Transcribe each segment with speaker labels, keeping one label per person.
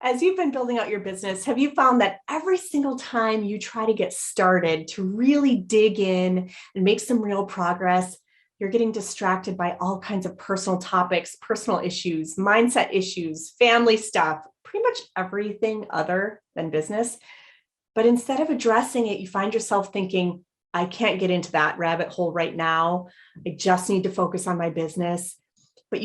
Speaker 1: As you've been building out your business, have you found that every single time you try to get started to really dig in and make some real progress, you're getting distracted by all kinds of personal topics, personal issues, mindset issues, family stuff, pretty much everything other than business? But instead of addressing it, you find yourself thinking, I can't get into that rabbit hole right now. I just need to focus on my business. But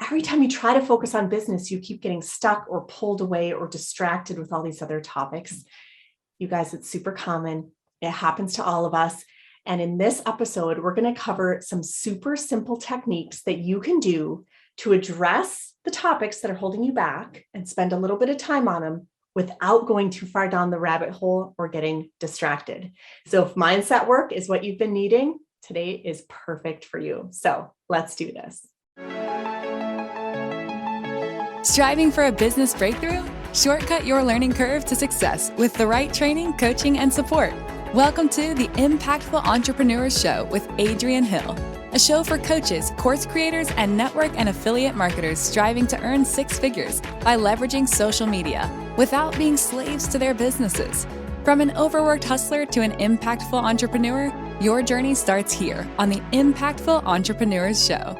Speaker 1: every time you try to focus on business, you keep getting stuck or pulled away or distracted with all these other topics. You guys, it's super common. It happens to all of us. And in this episode, we're going to cover some super simple techniques that you can do to address the topics that are holding you back and spend a little bit of time on them without going too far down the rabbit hole or getting distracted. So if mindset work is what you've been needing, today is perfect for you. So let's do this.
Speaker 2: Striving for a business breakthrough? Shortcut your learning curve to success with the right training, coaching, and support. Welcome to the Impactful Entrepreneurs Show with Adrienne Hill, a show for coaches, course creators, and network and affiliate marketers striving to earn six figures by leveraging social media without being slaves to their businesses. From an overworked hustler to an impactful entrepreneur, your journey starts here on the Impactful Entrepreneurs Show.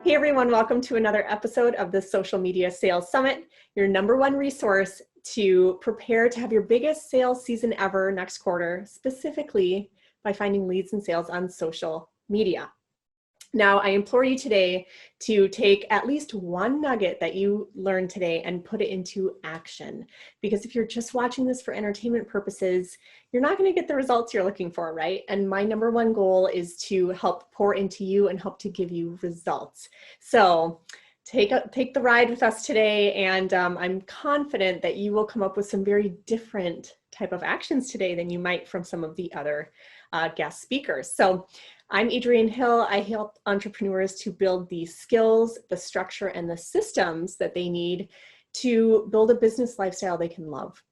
Speaker 1: Hey everyone, welcome to another episode of the Social Media Sales Summit, your number one resource to prepare to have your biggest sales season ever next quarter, specifically by finding leads and sales on social media. Now, I implore you today to take at least one nugget that you learned today and put it into action. Because if you're just watching this for entertainment purposes, you're not going to get the results you're looking for, right? And my number one goal is to help pour into you and help to give you results. So take the ride with us today, and I'm confident that you will come up with some very different type of actions today than you might from some of the other guest speakers. So I'm Adrienne Hill. I help entrepreneurs to build the skills, the structure, and the systems that they need to build a business lifestyle they can love,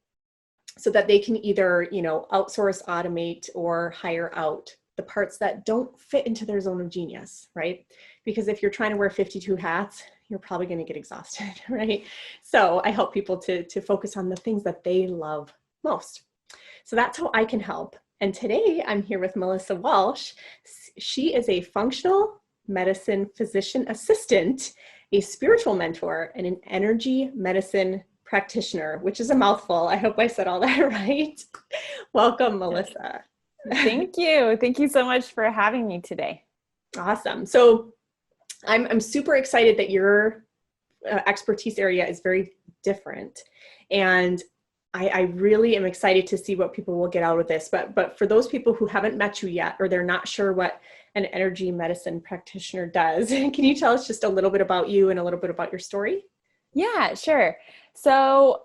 Speaker 1: so that they can either, outsource, automate, or hire out the parts that don't fit into their zone of genius, right? Because if you're trying to wear 52 hats, you're probably going to get exhausted, right? So I help people to focus on the things that they love most. So that's how I can help. And today I'm here with Melissa Walsh. She is a functional medicine physician assistant, a spiritual mentor, and an energy medicine practitioner, which is a mouthful. I hope I said all that right. Welcome, Melissa.
Speaker 3: Thank you. Thank you so much for having me today.
Speaker 1: Awesome. So I'm super excited that your expertise area is very different. And I really am excited to see what people will get out of this. But for those people who haven't met you yet, or they're not sure what an energy medicine practitioner does, can you tell us just a little bit about you and a little bit about your story?
Speaker 3: Yeah, sure. So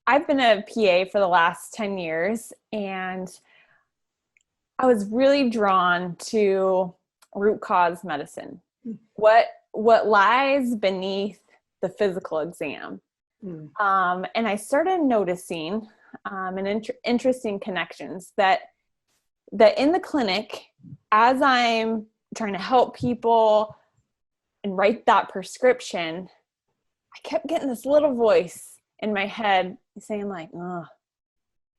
Speaker 3: I've been a PA for the last 10 years, and I was really drawn to root cause medicine. What lies beneath the physical exam. And I started noticing interesting connections that in the clinic, as I'm trying to help people and write that prescription, I kept getting this little voice in my head saying like, oh,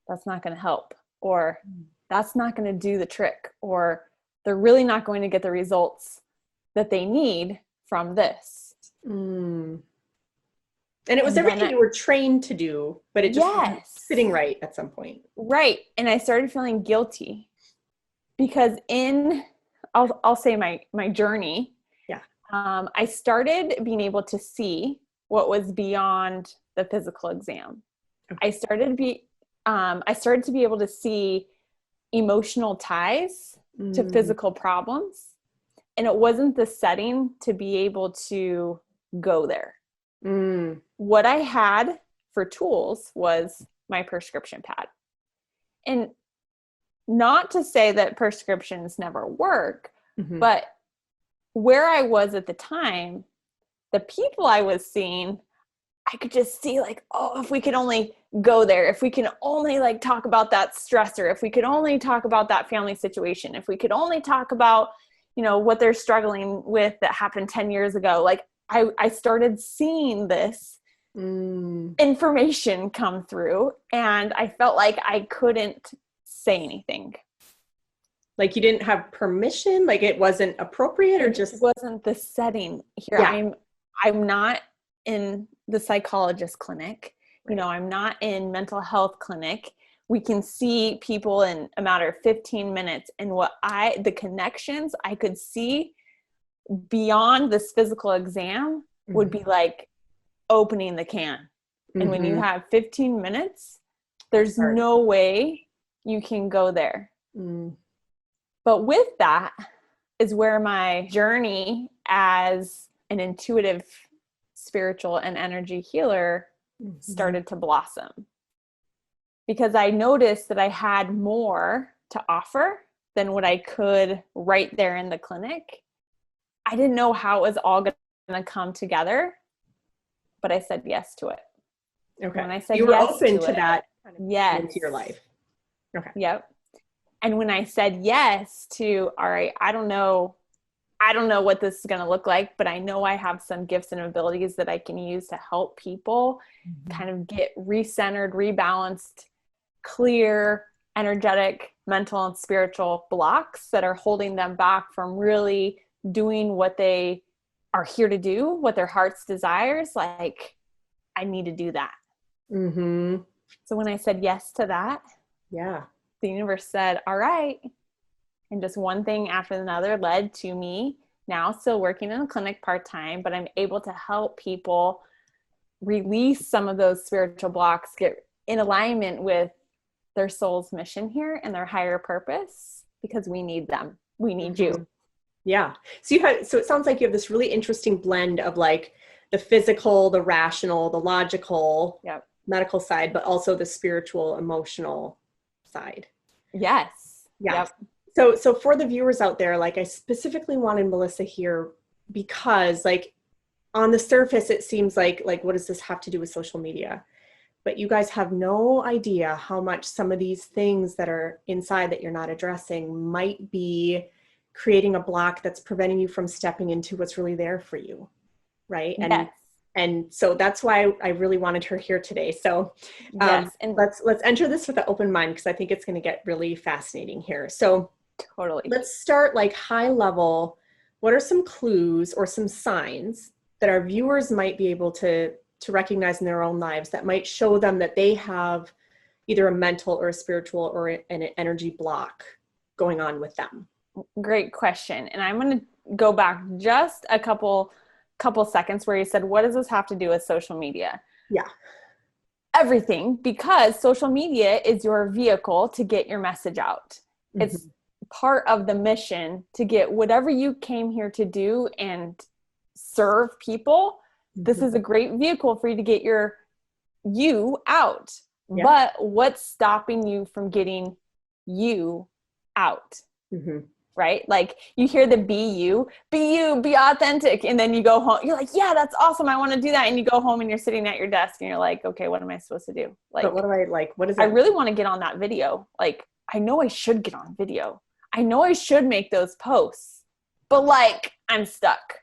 Speaker 3: that's not going to help, or that's not going to do the trick, or they're really not going to get the results that they need from this.
Speaker 1: And it was everything you were trained to do, but it just wasn't sitting right at some point.
Speaker 3: Right. And I started feeling guilty because I'll say my journey. Yeah. I started being able to see what was beyond the physical exam. Okay. I started to be able to see emotional ties to physical problems. And it wasn't the setting to be able to go there. What I had for tools was my prescription pad. And not to say that prescriptions never work, but where I was at the time, the people I was seeing, I could just see like, oh, if we could only go there, if we can only like talk about that stressor, if we could only talk about that family situation, if we could only talk about, what they're struggling with that happened 10 years ago. Like I started seeing this information come through, and I felt like I couldn't say anything.
Speaker 1: Like you didn't have permission, like it wasn't appropriate, or just
Speaker 3: it wasn't the setting here.
Speaker 1: Yeah.
Speaker 3: I'm not in the psychologist clinic.
Speaker 1: Right.
Speaker 3: I'm not in mental health clinic. We can see people in a matter of 15 minutes, and the connections I could see beyond this physical exam would be like opening the can. And when you have 15 minutes, there's no way you can go there. But with that is where my journey as an intuitive, spiritual, and energy healer started to blossom. Because I noticed that I had more to offer than what I could right there in the clinic. I didn't know how it was all going to come together, but I said yes to it.
Speaker 1: Okay.
Speaker 3: When I said
Speaker 1: you were
Speaker 3: yes
Speaker 1: open to
Speaker 3: it,
Speaker 1: that
Speaker 3: yes.
Speaker 1: into your life. Okay.
Speaker 3: Yep. And when I said yes to, all right, I don't know what this is going to look like, but I know I have some gifts and abilities that I can use to help people kind of get recentered, rebalanced, clear, energetic, mental, and spiritual blocks that are holding them back from really doing what they are here to do, what their heart's desires. Like, I need to do that. So when I said yes to that, the universe said, all right. And just one thing after another led to me now still working in a clinic part-time, but I'm able to help people release some of those spiritual blocks, get in alignment with their soul's mission here and their higher purpose, because we need them. We need you.
Speaker 1: Yeah. So it sounds like you have this really interesting blend of like the physical, the rational, the logical, medical side, but also the spiritual, emotional side.
Speaker 3: Yes.
Speaker 1: Yeah. Yep. So for the viewers out there, like I specifically wanted Melissa here because like on the surface, it seems like what does this have to do with social media? But you guys have no idea how much some of these things that are inside that you're not addressing might be creating a block that's preventing you from stepping into what's really there for you. Right. And so that's why I really wanted her here today. So and let's enter this with an open mind, because I think it's going to get really fascinating here. So
Speaker 3: totally.
Speaker 1: Let's start like high level. What are some clues or some signs that our viewers might be able to recognize in their own lives that might show them that they have either a mental or a spiritual or an energy block going on with them?
Speaker 3: Great question. And I'm going to go back just a couple seconds where you said, what does this have to do with social media?
Speaker 1: Yeah.
Speaker 3: Everything, because social media is your vehicle to get your message out. It's part of the mission to get whatever you came here to do and serve people. This is a great vehicle for you to get you out. But what's stopping you from getting you out? Right? Like you hear the be authentic. And then you go home. You're like, yeah, that's awesome. I want to do that. And you go home and you're sitting at your desk and you're like, okay, what am I supposed to do? Like,
Speaker 1: but what do I like? What is it?
Speaker 3: I really want to get on that video. Like, I know I should get on video. I know I should make those posts, but like, I'm stuck.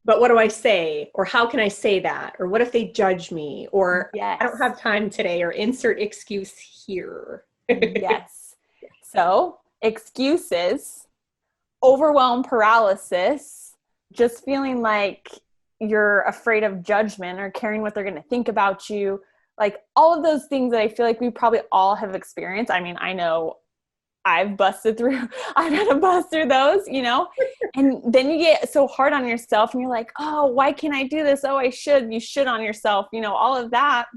Speaker 1: But what do I say? Or how can I say that? Or what if they judge me? Or I don't have time today, or insert excuse here.
Speaker 3: Yes. So excuses, overwhelm, paralysis, just feeling like you're afraid of judgment or caring what they're going to think about you. Like all of those things that I feel like we probably all have experienced. I mean, I know I've had to bust through those, and then you get so hard on yourself and you're like, oh, why can't I do this? Oh, you should on yourself, all of that.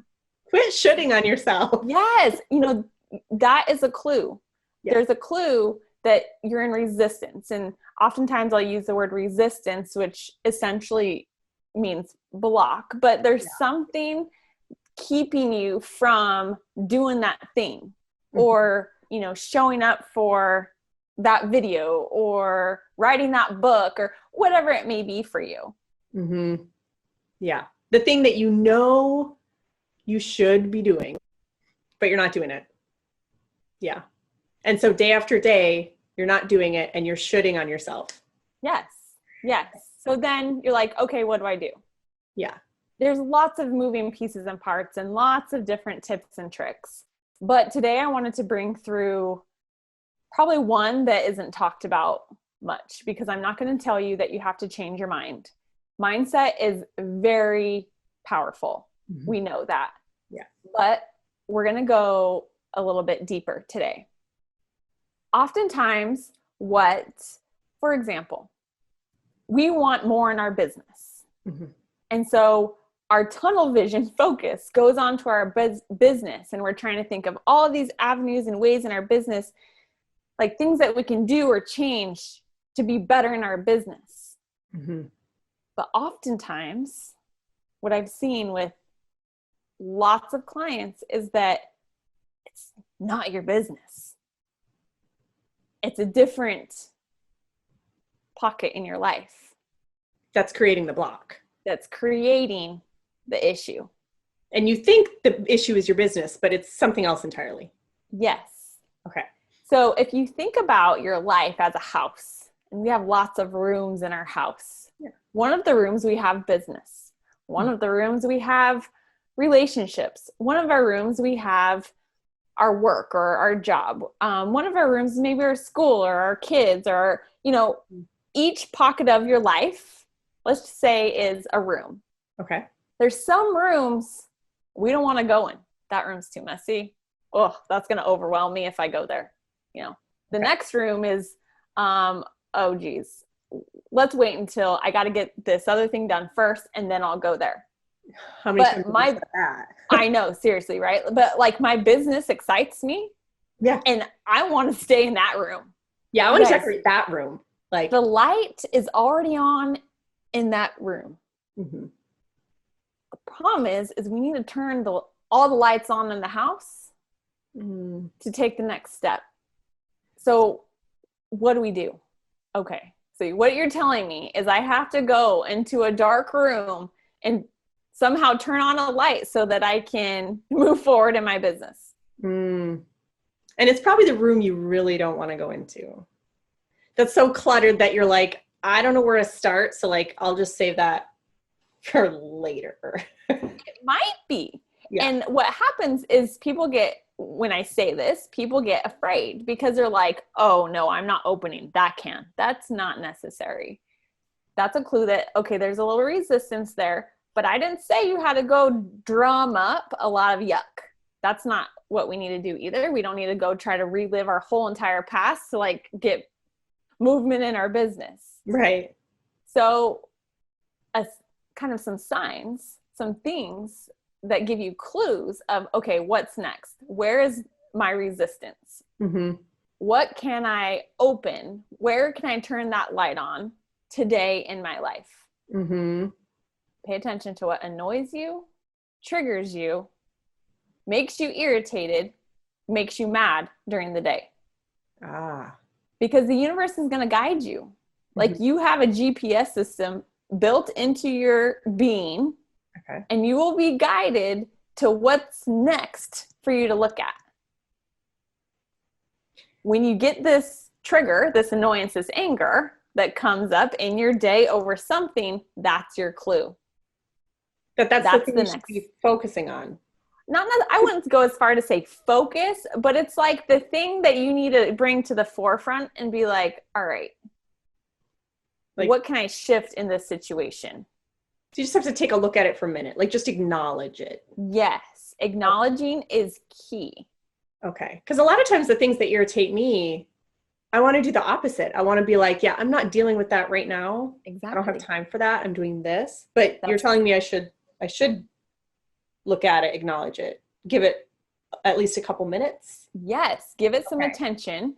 Speaker 1: Quit shitting on yourself.
Speaker 3: Yes. That is a clue. Yeah. There's a clue that you're in resistance. And oftentimes I'll use the word resistance, which essentially means block, but there's something keeping you from doing that thing or, showing up for that video or writing that book or whatever it may be for you.
Speaker 1: Yeah. The thing that you should be doing, but you're not doing it. Yeah. And so day after day, you're not doing it and you're shitting on yourself.
Speaker 3: Yes. Yes. So then you're like, okay, what do I do?
Speaker 1: Yeah.
Speaker 3: There's lots of moving pieces and parts and lots of different tips and tricks. But today I wanted to bring through probably one that isn't talked about much, because I'm not going to tell you that you have to change your mind. Mindset is very powerful. Mm-hmm. We know that.
Speaker 1: Yeah.
Speaker 3: But we're going to go a little bit deeper today. Oftentimes, for example, we want more in our business. Mm-hmm. And so our tunnel vision focus goes on to our business, and we're trying to think of all of these avenues and ways in our business, like things that we can do or change to be better in our business. Mm-hmm. But oftentimes, what I've seen with lots of clients is that it's not your business. It's a different pocket in your life.
Speaker 1: That's creating the block.
Speaker 3: That's creating the issue.
Speaker 1: And you think the issue is your business, but it's something else entirely.
Speaker 3: Yes.
Speaker 1: Okay.
Speaker 3: So if you think about your life as a house, and we have lots of rooms in our house. Yeah. One of the rooms we have business. One of the rooms we have relationships. One of our rooms we have our work or our job. One of our rooms maybe our school or our kids, or, each pocket of your life, let's just say, is a room.
Speaker 1: Okay.
Speaker 3: There's some rooms we don't want to go in. That room's too messy. Oh, that's going to overwhelm me if I go there. The next room is, oh geez, let's wait until I got to get this other thing done first, and then I'll go there.
Speaker 1: How many times have you said that?
Speaker 3: I know, seriously, right? But like, my business excites me.
Speaker 1: Yeah.
Speaker 3: And I want to stay in that room.
Speaker 1: Yeah, I want to decorate that room. Like,
Speaker 3: the light is already on in that room. Mm-hmm. The problem is we need to turn all the lights on in the house to take the next step. So what do we do? Okay. So what you're telling me is I have to go into a dark room and somehow turn on a light so that I can move forward in my business.
Speaker 1: And it's probably the room you really don't want to go into. That's so cluttered that you're like, I don't know where to start. So like, I'll just save that for later.
Speaker 3: It might be.
Speaker 1: Yeah.
Speaker 3: And what happens is when I say this, people get afraid because they're like, oh no, I'm not opening that can. That's not necessary. That's a clue that, okay, there's a little resistance there, but I didn't say you had to go drum up a lot of yuck. That's not what we need to do either. We don't need to go try to relive our whole entire past to like get movement in our business.
Speaker 1: Right.
Speaker 3: So kind of some signs, some things that give you clues of, okay, what's next? Where is my resistance? Mm-hmm. What can I open? Where can I turn that light on today in my life? Mm-hmm. Pay attention to what annoys you, triggers you, makes you irritated, makes you mad during the day. Because the universe is going to guide you. Mm-hmm. Like, you have a GPS system built into your being. Okay. And you will be guided to what's next for you to look at. When you get this trigger, this annoyance, this anger that comes up in your day over something, that's your clue.
Speaker 1: That's the thing you should be focusing on.
Speaker 3: I wouldn't go as far to say focus, but it's like the thing that you need to bring to the forefront and be like, all right, like, what can I shift in this situation?
Speaker 1: So you just have to take a look at it for a minute. Like, just acknowledge it.
Speaker 3: Yes. Acknowledging is key.
Speaker 1: Okay. Because a lot of times the things that irritate me, I want to do the opposite. I want to be like, yeah, I'm not dealing with that right now.
Speaker 3: Exactly.
Speaker 1: I don't have time for that. I'm doing this. But you're telling me I should look at it, acknowledge it, give it at least a couple minutes.
Speaker 3: Yes. Give it some attention,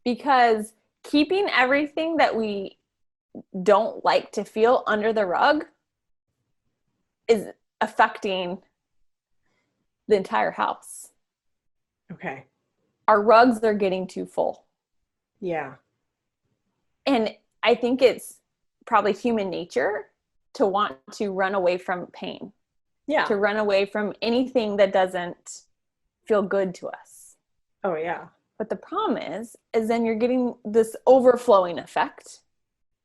Speaker 3: because keeping everything that we don't like to feel under the rug is affecting the entire house.
Speaker 1: Okay.
Speaker 3: Our rugs are getting too full.
Speaker 1: Yeah.
Speaker 3: And I think it's probably human nature to want to run away from pain. Yeah. To run away from anything that doesn't feel good to us.
Speaker 1: Oh, yeah.
Speaker 3: But the problem is then you're getting this overflowing effect.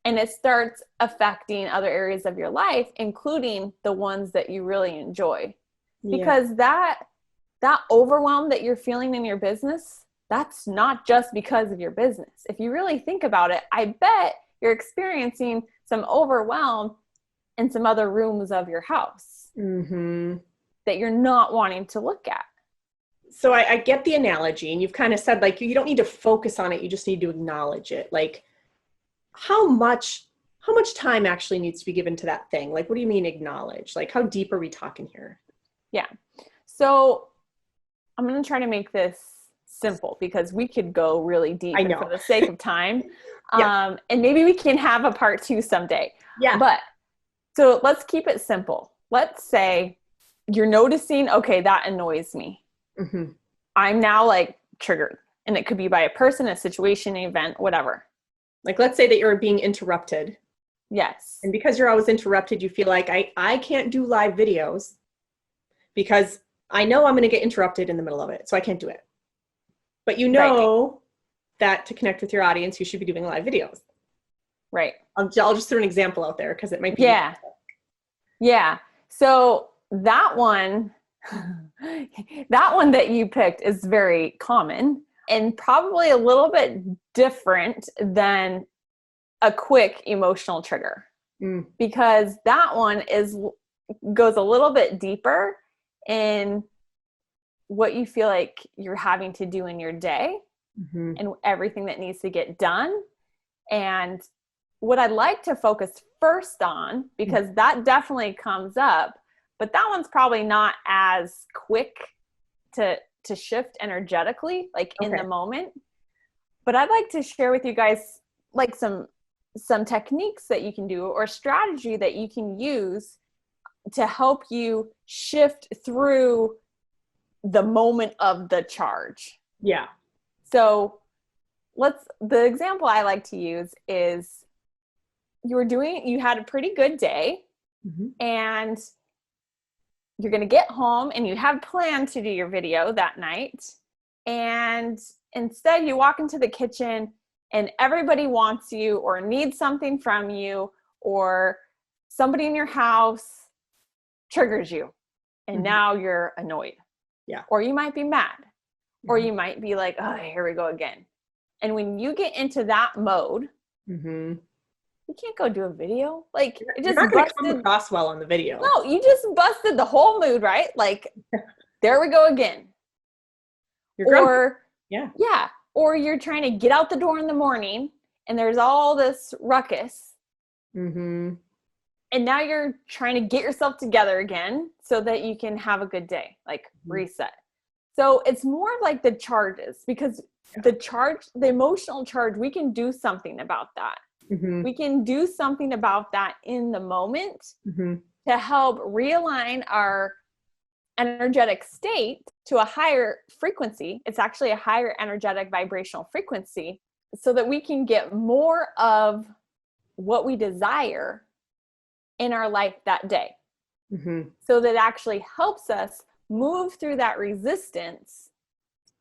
Speaker 3: and it starts affecting other areas of your life, including the ones that you really enjoy. Because that overwhelm that you're feeling in your business, that's not just because of your business. If you really think about it, I bet you're experiencing some overwhelm in some other rooms of your house that you're not wanting to look at.
Speaker 1: So I get the analogy, and you've kind of said, like, you don't need to focus on it. You just need to acknowledge it. Like, how much time actually needs to be given to that thing? Like, what do you mean acknowledge? Like, how deep are we talking here?
Speaker 3: Yeah. So I'm going to try to make this simple because we could go really deep for the sake of time. And maybe we can have a part 2 someday. Yeah. But so let's keep it simple. Let's say you're noticing, okay, that annoys me. I'm now like triggered, and it could be by a person, a situation, an event, whatever.
Speaker 1: Like, let's say that you're being interrupted.
Speaker 3: Yes.
Speaker 1: And because you're always interrupted, you feel like I can't do live videos because I know I'm going to get interrupted in the middle of it. So I can't do it. But you know that to connect with your audience, you should be doing live videos.
Speaker 3: Right.
Speaker 1: I'll just throw an example out there because it might be.
Speaker 3: Yeah. Yeah. So that one that you picked is very common and probably a little bit different than a quick emotional trigger, because that one goes a little bit deeper in what you feel like you're having to do in your day and everything that needs to get done. And what I'd like to focus first on, because that definitely comes up, but that one's probably not as quick to shift energetically, like in the moment. But I'd like to share with you guys like some techniques that you can do or strategy that you can use to help you shift through the moment of the charge.
Speaker 1: Yeah.
Speaker 3: So the example I like to use is you had a pretty good day and you're going to get home and you have planned to do your video that night. And instead you walk into the kitchen and everybody wants you or needs something from you, or somebody in your house triggers you and now you're annoyed.
Speaker 1: Yeah.
Speaker 3: Or you might be mad, or you might be like, oh, here we go again. And when you get into that mode, you can't go do a video. Like, it just
Speaker 1: not going to come across well on the video.
Speaker 3: No, you just busted the whole mood, right? Like, there we go again.
Speaker 1: You're grumpy.
Speaker 3: Yeah. Or you're trying to get out the door in the morning and there's all this ruckus. And now you're trying to get yourself together again so that you can have a good day, like reset. So it's more like the charges, because the emotional charge, we can do something about that. We can do something about that in the moment to help realign our energetic state to a higher frequency. It's actually a higher energetic vibrational frequency, so that we can get more of what we desire in our life that day. So that actually helps us move through that resistance,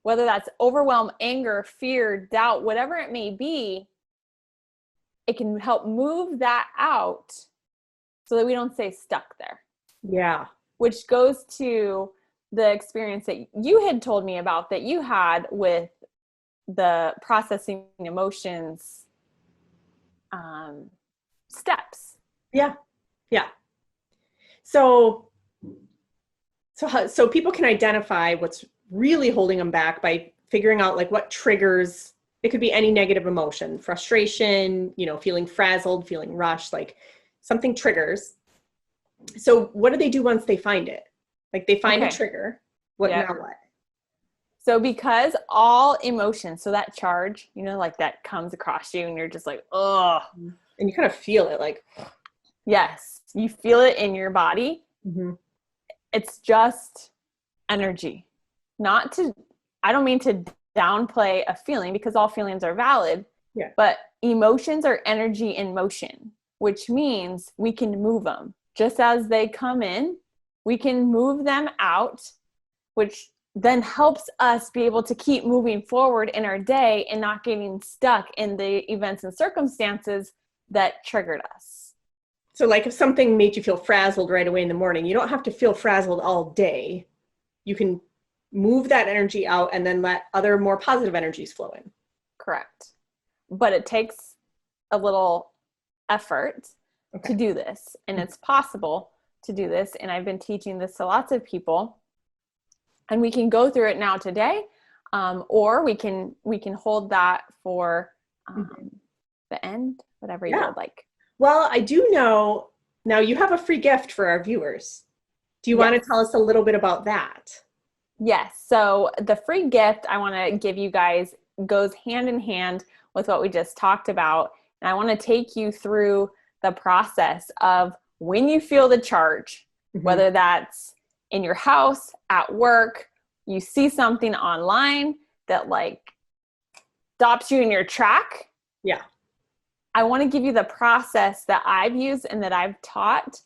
Speaker 3: whether that's overwhelm, anger, fear, doubt, whatever it may be. It can help move that out so that we don't stay stuck there.
Speaker 1: Yeah.
Speaker 3: Which goes to the experience that you had told me about that you had with the processing emotions steps.
Speaker 1: Yeah. Yeah. So people can identify what's really holding them back by figuring out like what triggers. It could be any negative emotion, frustration, feeling frazzled, feeling rushed, like something triggers. So what do they do once they find it? Like they find a trigger. Now what?
Speaker 3: So because all emotions, so that charge, like that comes across you and you're just like, oh.
Speaker 1: And you kind of feel it like.
Speaker 3: Yes, you feel it in your body. It's just energy. I don't mean to downplay a feeling, because all feelings are valid, but emotions are energy in motion, which means we can move them. Just as they come in, we can move them out, which then helps us be able to keep moving forward in our day and not getting stuck in the events and circumstances that triggered us.
Speaker 1: So like if something made you feel frazzled right away in the morning, you don't have to feel frazzled all day. You can move that energy out and then let other more positive energies flow in.
Speaker 3: Correct. But it takes a little effort to do this, and it's possible to do this. And I've been teaching this to lots of people, and we can go through it now today, or we can hold that for the end, whatever you would like.
Speaker 1: Well, I do know now you have a free gift for our viewers. Do you want to tell us a little bit about that?
Speaker 3: Yes. So the free gift I want to give you guys goes hand in hand with what we just talked about. And I want to take you through the process of when you feel the charge, whether that's in your house, at work, you see something online that like stops you in your track.
Speaker 1: Yeah.
Speaker 3: I want to give you the process that I've used and that I've taught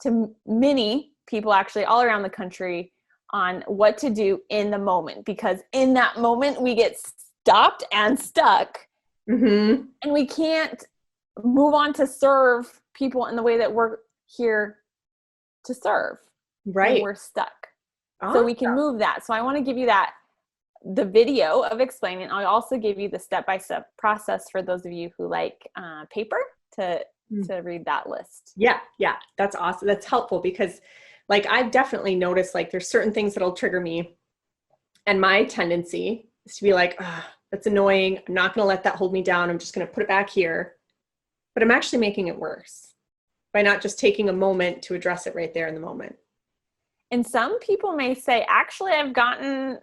Speaker 3: to many people actually all around the country on what to do in the moment, because in that moment we get stopped and stuck and we can't move on to serve people in the way that we're here to serve. Right. We're stuck. So we can move that. So I want to give you the video of explaining. I'll also give you the step-by-step process for those of you who like paper to read that list. Yeah. That's awesome. That's helpful because like I've definitely noticed like there's certain things that'll trigger me. And my tendency is to be like, oh, that's annoying. I'm not going to let that hold me down. I'm just going to put it back here. But I'm actually making it worse by not just taking a moment to address it right there in the moment. And some people may say, actually, I've gotten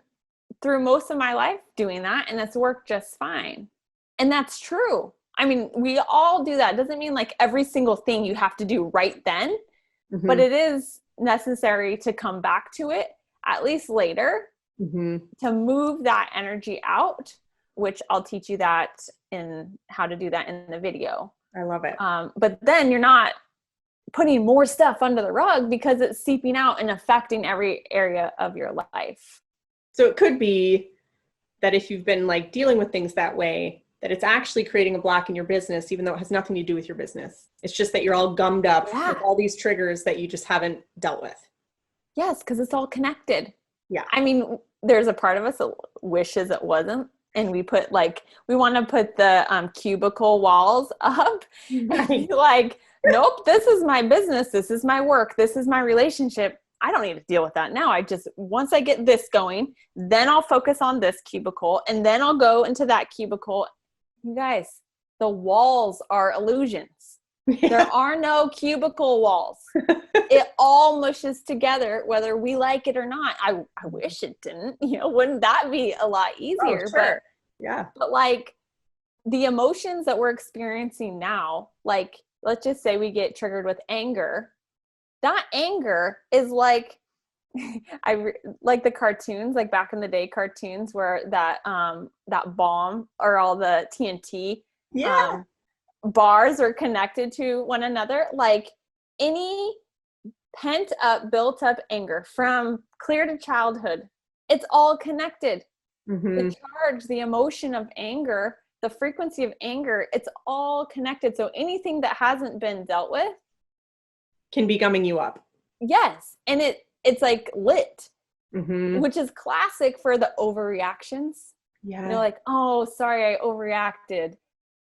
Speaker 3: through most of my life doing that and it's worked just fine. And that's true. I mean, we all do that. It doesn't mean like every single thing you have to do right then, but it is necessary to come back to it at least later to move that energy out, which I'll teach you that in how to do that in the video. I love it. But then you're not putting more stuff under the rug because it's seeping out and affecting every area of your life. So it could be that if you've been like dealing with things that way, that it's actually creating a block in your business, even though it has nothing to do with your business. It's just that you're all gummed up with all these triggers that you just haven't dealt with. Yes, because it's all connected. Yeah. I mean, there's a part of us that wishes it wasn't. And we put we want to put the cubicle walls up. Right. Like, nope, this is my business. This is my work. This is my relationship. I don't need to deal with that now. Once I get this going, then I'll focus on this cubicle and then I'll go into that cubicle. You guys, the walls are illusions. Yeah. There are no cubicle walls. It all mushes together, whether we like it or not. I wish it didn't, wouldn't that be a lot easier? Oh, sure. But like the emotions that we're experiencing now, like, let's just say we get triggered with anger. That anger is like, like the cartoons, like back in the day cartoons where that bomb or all the TNT bars are connected to one another. Like any pent up, built up anger from clear to childhood, it's all connected. The charge, the emotion of anger, the frequency of anger, it's all connected. So anything that hasn't been dealt with can be gumming you up. Yes. And it's like lit, which is classic for the overreactions. Yeah. You're like, oh, sorry, I overreacted.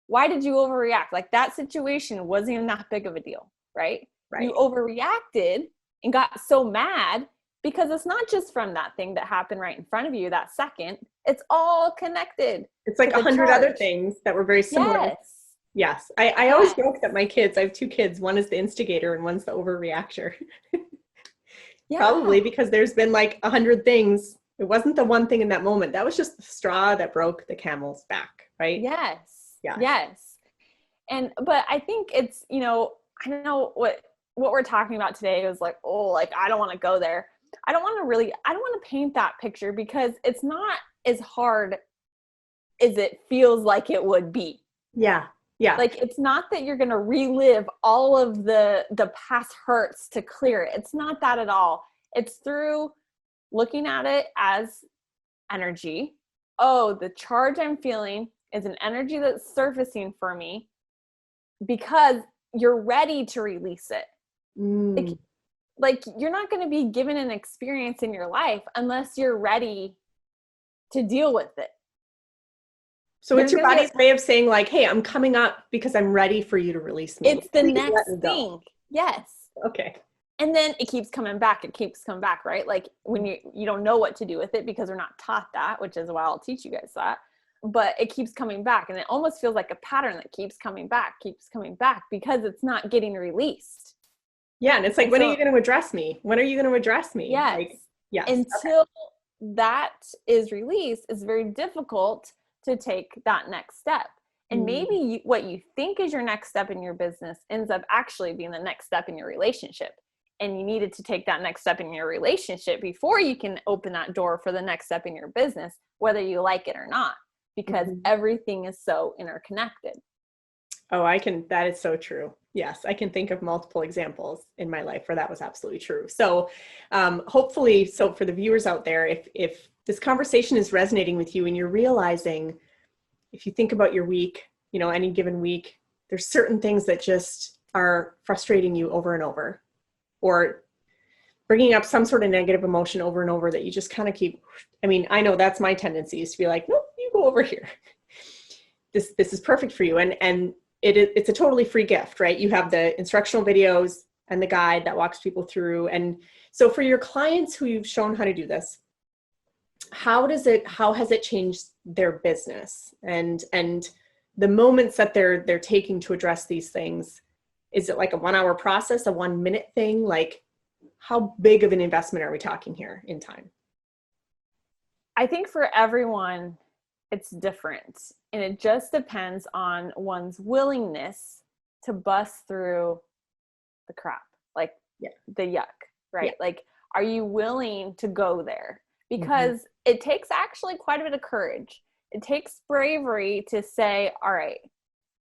Speaker 3: Why did you overreact? Like that situation wasn't even that big of a deal, right? You overreacted and got so mad because it's not just from that thing that happened right in front of you that second. It's all connected. It's like 100 other things that were very similar. Yes. I always joke that my kids, I have two kids, one is the instigator and one's the overreactor. Probably because there's been like 100 things. It wasn't the one thing in that moment. That was just the straw that broke the camel's back, right? Yes. Yes. But I think it's, I don't know what we're talking about today is like, oh, like, I don't want to go there. I don't want to paint that picture because it's not as hard as it feels like it would be. Yeah. Yeah. Like, it's not that you're going to relive all of the past hurts to clear it. It's not that at all. It's through looking at it as energy. Oh, the charge I'm feeling is an energy that's surfacing for me. because you're ready to release it.
Speaker 1: Mm.
Speaker 3: Like you're not going to be given an experience in your life unless you're ready to deal with it.
Speaker 1: So it's your body's way of saying like, hey, I'm coming up because I'm ready for you to release me.
Speaker 3: It's the next thing. Yes.
Speaker 1: Okay.
Speaker 3: And then it keeps coming back. It keeps coming back, right? Like when you don't know what to do with it because we're not taught that, which is why I'll teach you guys that. But it keeps coming back. And it almost feels like a pattern that keeps coming back because it's not getting released.
Speaker 1: Yeah. And it's like, when are you going to address me? When are you going to address me?
Speaker 3: Yes.
Speaker 1: Like, yes.
Speaker 3: Until that is released, it's very difficult to take that next step. And maybe what you think is your next step in your business ends up actually being the next step in your relationship. And you needed to take that next step in your relationship before you can open that door for the next step in your business, whether you like it or not, because everything is so interconnected.
Speaker 1: Oh, that is so true. Yes. I can think of multiple examples in my life where that was absolutely true. So hopefully, so for the viewers out there, if this conversation is resonating with you and you're realizing, if you think about your week, any given week, there's certain things that just are frustrating you over and over, or bringing up some sort of negative emotion over and over that you just kind of keep, I know that's my tendency, is to be like, nope, you go over here. This is perfect for you. And it's a totally free gift, right? You have the instructional videos and the guide that walks people through. And so for your clients who you've shown how to do this, how has it changed their business and the moments that they're taking to address these things? Is it like a 1 hour process, a 1 minute thing? Like, how big of an investment are we talking here in time?
Speaker 3: I think for everyone, it's different. And it just depends on one's willingness to bust through the crap, like the yuck, right? Yeah. Like, are you willing to go there? Because it takes actually quite a bit of courage. It takes bravery to say, all right,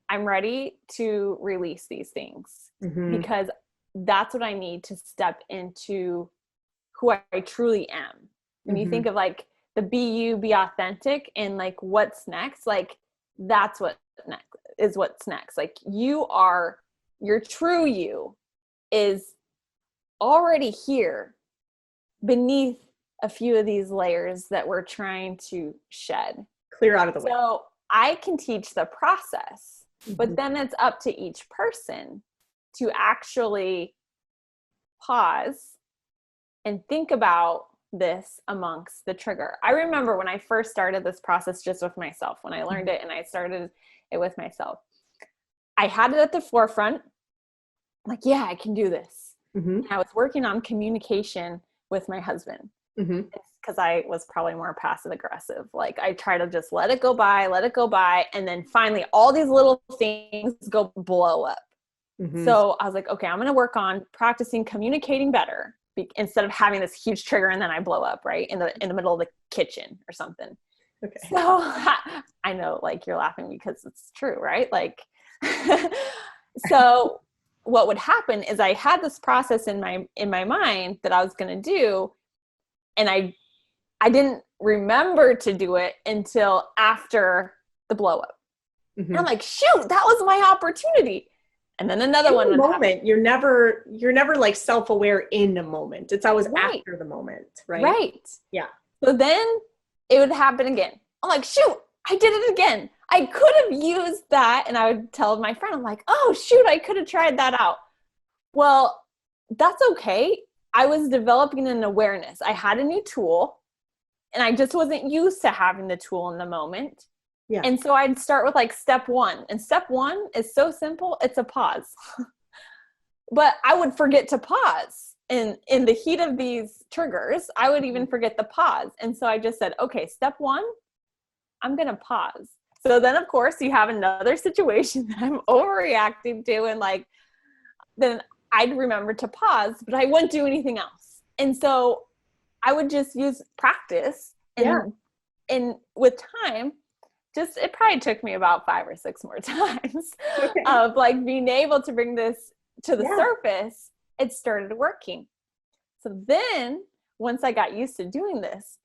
Speaker 3: I'm ready to release these things because that's what I need to step into who I truly am. When you think of like the be you, be authentic, and like what's next, like that's what's next. Like your true you is already here beneath a few of these layers that we're trying to shed.
Speaker 1: Clear out of the way.
Speaker 3: So I can teach the process, but then it's up to each person to actually pause and think about this amongst the trigger. I remember when I first started this process just with myself, when I learned it and I started it with myself, I had it at the forefront. Like, yeah, I can do this. And I was working on communication with my husband because I was probably more passive aggressive. Like I try to just let it go by. And then finally all these little things go blow up. So I was like, okay, I'm going to work on practicing communicating better instead of having this huge trigger and then I blow up right in the middle of the kitchen or something. Okay. So I know like you're laughing because it's true, right? Like, so what would happen is I had this process in my mind that I was going to do. And I didn't remember to do it until after the blow up. And I'm like, shoot, that was my opportunity. And then another one would
Speaker 1: moment
Speaker 3: happen.
Speaker 1: you're never like self-aware in a moment. It's always after the moment, right?
Speaker 3: Right.
Speaker 1: Yeah.
Speaker 3: So then it would happen again. I'm like, shoot, I did it again. I could have used that. And I would tell my friend, I'm like, oh shoot, I could have tried that out. Well, that's okay. I was developing an awareness. I had a new tool and I just wasn't used to having the tool in the moment. Yeah. And so I'd start with like step 1. And step 1 is so simple. It's a pause. But I would forget to pause. And in the heat of these triggers, I would even forget the pause. And so I just said, okay, step 1, I'm going to pause. So then of course you have another situation that I'm overreacting to. And like, then I'd remember to pause, but I wouldn't do anything else. And so I would just use practice and with time, it probably took me about 5 or 6 more times of like being able to bring this to the surface. It started working. So then once I got used to doing this,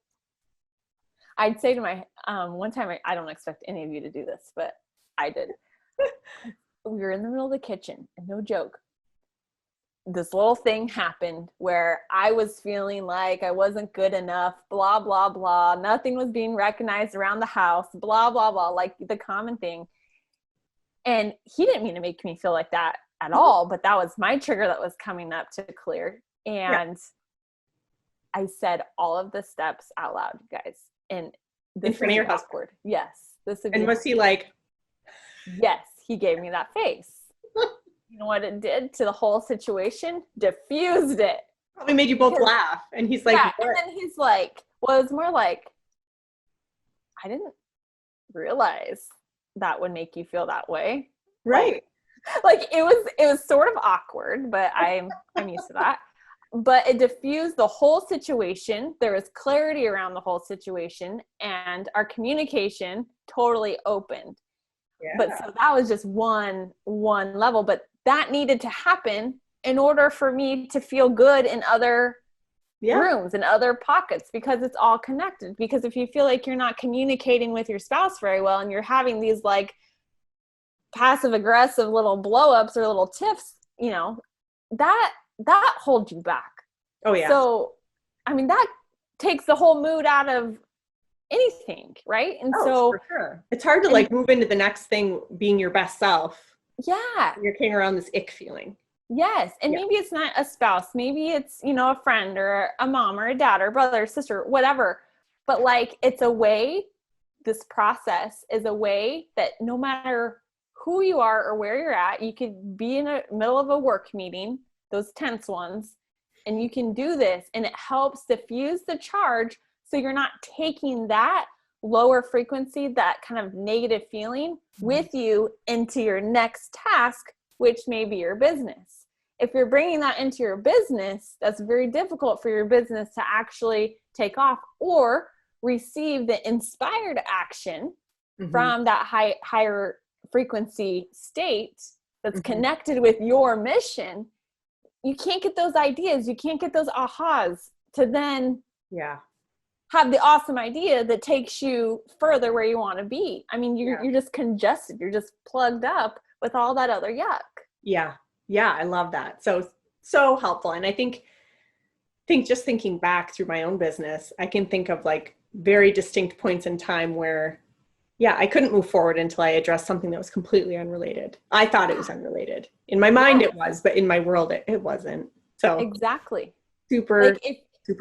Speaker 3: I'd say to my, one time, I don't expect any of you to do this, but I did. we were in the middle of the kitchen, and no joke, this little thing happened where I was feeling like I wasn't good enough, blah, blah, blah. Nothing was being recognized around the house, blah, blah, blah, like the common thing. And he didn't mean to make me feel like that at all, but that was my trigger that was coming up to clear. And I said all of the steps out loud, you guys. And this
Speaker 1: in front of your
Speaker 3: was
Speaker 1: husband.
Speaker 3: Yes. This would
Speaker 1: and
Speaker 3: be
Speaker 1: was he like,
Speaker 3: yes, he gave me that face. You know what it did to the whole situation? Diffused it.
Speaker 1: Probably made you both laugh. And he's like,
Speaker 3: yeah,
Speaker 1: what?
Speaker 3: and then he's like, well, it was more like, I didn't realize that would make you feel that way.
Speaker 1: Right.
Speaker 3: Like it was sort of awkward, but I'm used to that. But it diffused the whole situation. There was clarity around the whole situation, and our communication totally opened. Yeah. But so that was just one level, but that needed to happen in order for me to feel good in other rooms and other pockets, because it's all connected. Because if you feel like you're not communicating with your spouse very well, and you're having these like passive aggressive little blow-ups or little tiffs, you know, that holds you back.
Speaker 1: Oh yeah.
Speaker 3: So, I mean, that takes the whole mood out of anything, right? And so
Speaker 1: for sure. It's hard to like move into the next thing being your best self.
Speaker 3: Yeah.
Speaker 1: You're carrying around this ick feeling.
Speaker 3: Yes. And maybe it's not a spouse. Maybe it's, you know, a friend or a mom or a dad or brother or sister, whatever. But like, it's a way, this process is a way that no matter who you are or where you're at, you could be in the middle of a work meeting, those tense ones, and you can do this, and it helps diffuse the charge. So you're not taking that lower frequency, that kind of negative feeling with you into your next task, which may be your business. If you're bringing that into your business, that's very difficult for your business to actually take off or receive the inspired action from that higher frequency state that's connected with your mission. You can't get those ideas. You can't get those ahas to then have the awesome idea that takes you further where you want to be. I mean, you're just congested. You're just plugged up with all that other yuck.
Speaker 1: Yeah. Yeah. I love that. So helpful. And I think just thinking back through my own business, I can think of like very distinct points in time where, I couldn't move forward until I addressed something that was completely unrelated. I thought it was unrelated. In my mind it was, but in my world it wasn't. So
Speaker 3: exactly.
Speaker 1: Super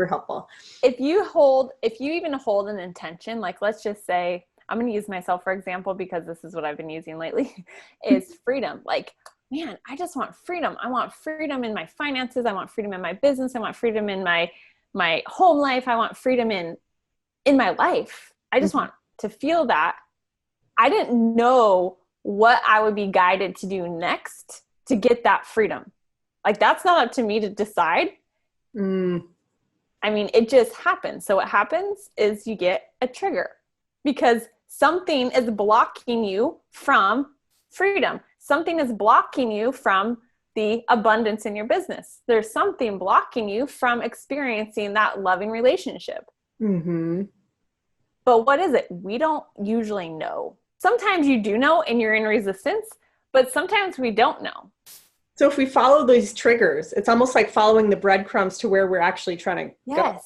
Speaker 1: helpful.
Speaker 3: If you even hold an intention, like let's just say, I'm going to use myself for example, because this is what I've been using lately, is freedom. Like, man, I just want freedom. I want freedom in my finances. I want freedom in my business. I want freedom in my home life. I want freedom in my life. I just want to feel that. I didn't know what I would be guided to do next to get that freedom. Like, that's not up to me to decide. I mean, it just happens. So what happens is you get a trigger because something is blocking you from freedom. Something is blocking you from the abundance in your business. There's something blocking you from experiencing that loving relationship. But what is it? We don't usually know. Sometimes you do know and you're in resistance, but sometimes we don't know.
Speaker 1: So if we follow these triggers, it's almost like following the breadcrumbs to where we're actually trying to go.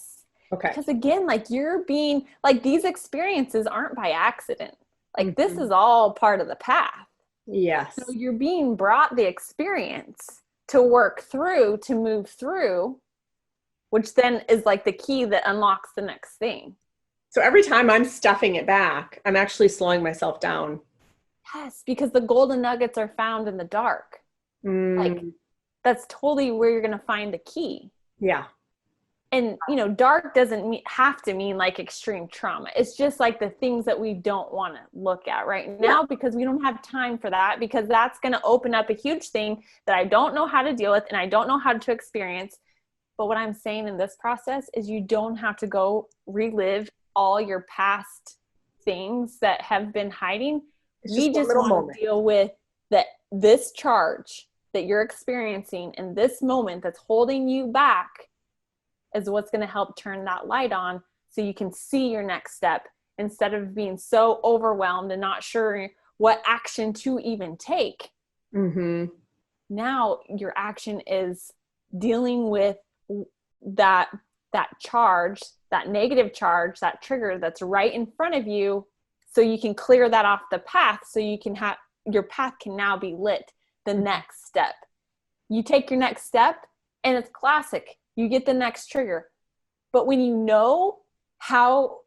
Speaker 1: Okay.
Speaker 3: Because again, like you're being, like these experiences aren't by accident. Like this is all part of the path.
Speaker 1: Yes.
Speaker 3: So you're being brought the experience to work through, to move through, which then is like the key that unlocks the next thing.
Speaker 1: So every time I'm stuffing it back, I'm actually slowing myself down.
Speaker 3: Yes, because the golden nuggets are found in the dark. Like that's totally where you're going to find the key.
Speaker 1: Yeah.
Speaker 3: And, you know, dark doesn't have to mean like extreme trauma. It's just like the things that we don't want to look at right now because we don't have time for that, because that's going to open up a huge thing that I don't know how to deal with and I don't know how to experience. But what I'm saying in this process is you don't have to go relive all your past things that have been hiding. We just want to deal with this charge that you're experiencing in this moment that's holding you back is what's going to help turn that light on so you can see your next step instead of being so overwhelmed and not sure what action to even take.
Speaker 1: Mm-hmm.
Speaker 3: Now your action is dealing with that charge, that negative charge, that trigger that's right in front of you, so you can clear that off the path, so you can have your path can now be lit. The next step, you take your next step, and it's classic. You get the next trigger. But when you know how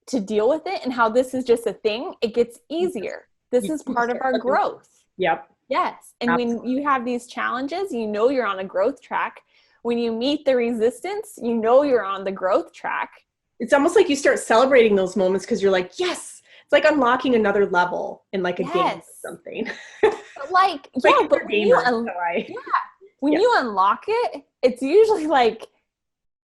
Speaker 3: to deal with it and how this is just a thing, it gets easier. This is part of our growth.
Speaker 1: Yep.
Speaker 3: Yes. And Absolutely. When you have these challenges, you know you're on a growth track. When you meet the resistance, you know you're on the growth track.
Speaker 1: It's almost like you start celebrating those moments because you're like, yes, it's like unlocking another level in like a game or something.
Speaker 3: But when you unlock it, it's usually like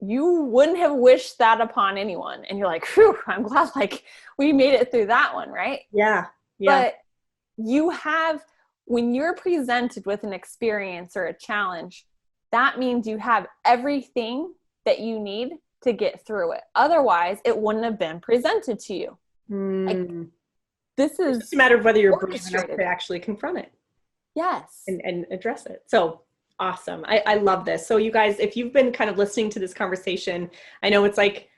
Speaker 3: you wouldn't have wished that upon anyone. And you're like, whew, I'm glad like we made it through that one, right?
Speaker 1: Yeah. Yeah.
Speaker 3: But you have, when you're presented with an experience or a challenge, that means you have everything that you need to get through it. Otherwise, it wouldn't have been presented to you. Like, this is
Speaker 1: it's a matter of whether you're brave enough to actually confront it.
Speaker 3: Yes.
Speaker 1: And address it. So awesome. I love this. So you guys, if you've been kind of listening to this conversation, I know it's like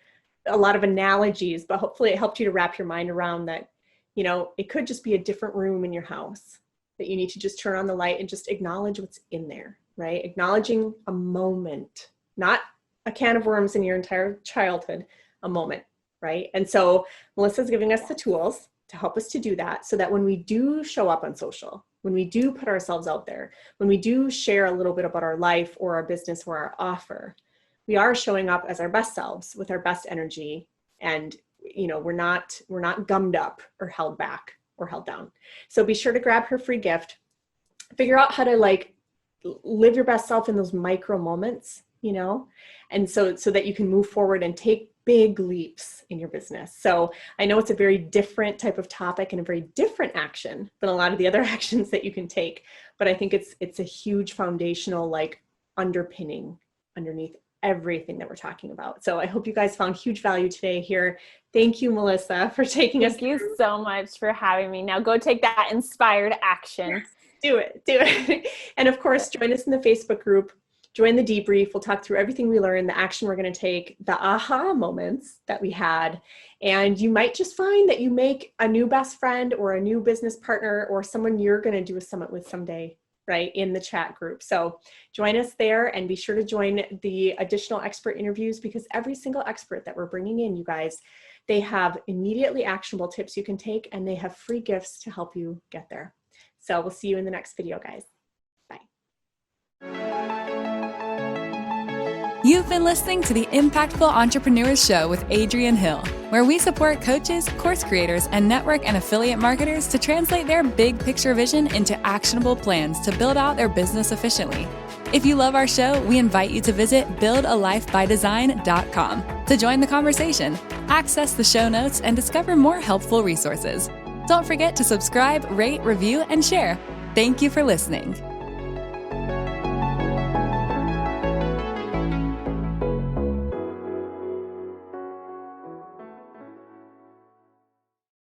Speaker 1: a lot of analogies, but hopefully it helped you to wrap your mind around that, you know, it could just be a different room in your house that you need to just turn on the light and just acknowledge what's in there, right? Acknowledging a moment, not a can of worms in your entire childhood, a moment, right? And so Melissa's giving us the tools to help us to do that, so that when we do show up on social, when we do put ourselves out there, when we do share a little bit about our life or our business or our offer, we are showing up as our best selves with our best energy. And, you know, we're not gummed up or held back or held down. So be sure to grab her free gift, figure out how to like live your best self in those micro moments, you know, and so that you can move forward and take big leaps in your business. So I know it's a very different type of topic and a very different action than a lot of the other actions that you can take, but I think it's a huge foundational like underpinning underneath everything that we're talking about. So I hope you guys found huge value today here. Thank you, Melissa, for taking us.
Speaker 3: Thank you so much for having me. Now go take that inspired action.
Speaker 1: Yes, do it. And of course, join us in the Facebook group. Join the debrief. We'll talk through everything we learned, the action we're going to take, the aha moments that we had. And you might just find that you make a new best friend or a new business partner or someone you're going to do a summit with someday, right, in the chat group. So join us there, and be sure to join the additional expert interviews, because every single expert that we're bringing in, you guys, they have immediately actionable tips you can take, and they have free gifts to help you get there. So we'll see you in the next video, guys. Bye.
Speaker 2: You've been listening to the Impactful Entrepreneurs Show with Adrienne Hill, where we support coaches, course creators, and network and affiliate marketers to translate their big picture vision into actionable plans to build out their business efficiently. If you love our show, we invite you to visit buildalifebydesign.com to join the conversation, access the show notes, and discover more helpful resources. Don't forget to subscribe, rate, review, and share. Thank you for listening.